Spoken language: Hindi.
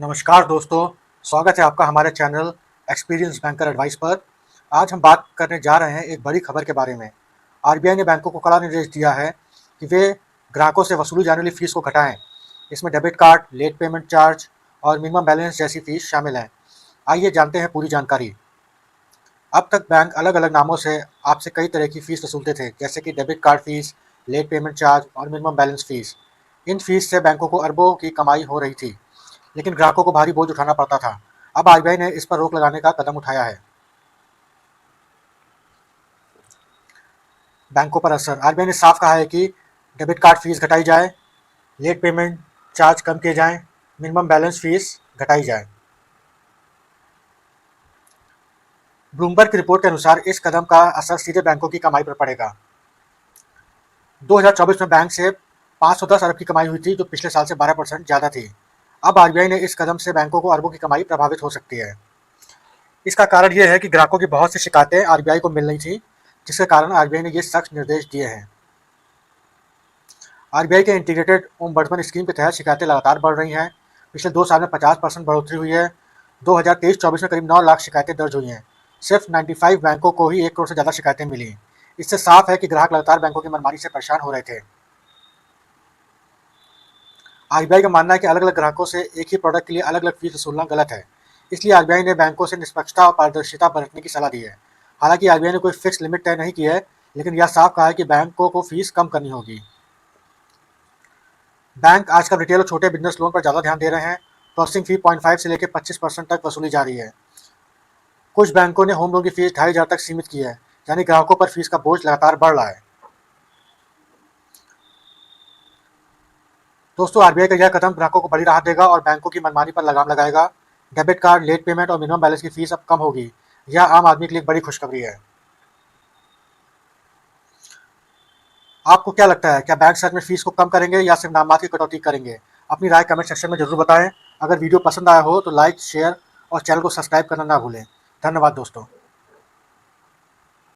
नमस्कार दोस्तों, स्वागत है आपका हमारे चैनल एक्सपीरियंस बैंकर एडवाइस पर। आज हम बात करने जा रहे हैं एक बड़ी खबर के बारे में। आरबीआई ने बैंकों को कड़ा निर्देश दिया है कि वे ग्राहकों से वसूली जाने वाली फ़ीस को घटाएं। इसमें debit card, late payment charge और मिनिमम बैलेंस जैसी फ़ीस शामिल हैं। आइए जानते हैं पूरी जानकारी। अब तक बैंक अलग-अलग नामों से आपसे कई तरह की फ़ीस वसूलते थे, जैसे कि debit card fees, late payment charge और मिनिमम बैलेंस फ़ीस। इन फ़ीस से बैंकों को अरबों की कमाई हो रही थी, लेकिन ग्राहकों को भारी बोझ उठाना पड़ता था। अब आरबीआई ने इस पर रोक लगाने का कदम उठाया है। बैंकों पर असर। आरबीआई ने साफ कहा है कि डेबिट कार्ड फीस घटाई जाए, लेट पेमेंट चार्ज कम किए जाएं, मिनिमम बैलेंस फीस घटाई जाए। ब्लूमबर्ग की रिपोर्ट के अनुसार इस कदम का असर सीधे बैंकों की कमाई पर पड़ेगा। 2024 में बैंक से 510 अरब की कमाई हुई थी, जो पिछले साल से 12% ज़्यादा थी। अब आरबीआई ने इस कदम से बैंकों को अरबों की कमाई प्रभावित हो सकती है। इसका कारण यह है कि ग्राहकों की बहुत सी शिकायतें आरबीआई को मिल रही थी, जिसके कारण आरबीआई ने ये सख्त निर्देश दिए हैं। आरबीआई के इंटीग्रेटेड ओम्बड्समैन स्कीम के तहत शिकायतें लगातार बढ़ रही हैं। पिछले 2 साल में 50% बढ़ोतरी हुई है। 2023-24 में करीब 9 लाख शिकायतें दर्ज हुई हैं। सिर्फ 95 बैंकों को ही 1 करोड़ से ज़्यादा शिकायतें मिली। इससे साफ है कि ग्राहक लगातार बैंकों की मनमानी से परेशान हो रहे थे। आरबीआई का मानना है कि अलग-अलग ग्राहकों से एक ही प्रोडक्ट के लिए अलग-अलग फीस वसूलना गलत है। इसलिए आरबीआई ने बैंकों से निष्पक्षता और पारदर्शिता बरतने की सलाह दी है। हालांकि आरबीआई ने कोई फिक्स लिमिट तय नहीं की है, लेकिन यह साफ कहा है कि बैंकों को फीस कम करनी होगी। बैंक आजकल रिटेल और छोटे बिजनेस लोन पर ज़्यादा ध्यान दे रहे हैं। प्रोसेसिंग फी 0.5 से लेकर 25% तक वसूली जा रही है। कुछ बैंकों ने होम लोन की फीस 2,500 तक सीमित की है, यानी ग्राहकों पर फीस का बोझ लगातार बढ़ रहा है। दोस्तों, आरबीआई का यह कदम ग्राहकों को बड़ी राहत देगा और बैंकों की मनमानी पर लगाम लगाएगा। डेबिट कार्ड, लेट पेमेंट और मिनिमम बैलेंस की फीस अब कम होगी। यह आम आदमी के लिए एक बड़ी खुशखबरी है। आपको क्या लगता है, क्या बैंक सच में फीस को कम करेंगे या सिर्फ नाम मात्र की कटौती करेंगे? अपनी राय कमेंट सेक्शन में जरूर बताएं। अगर वीडियो पसंद आया हो तो लाइक, शेयर और चैनल को सब्सक्राइब करना ना भूलें। धन्यवाद दोस्तों।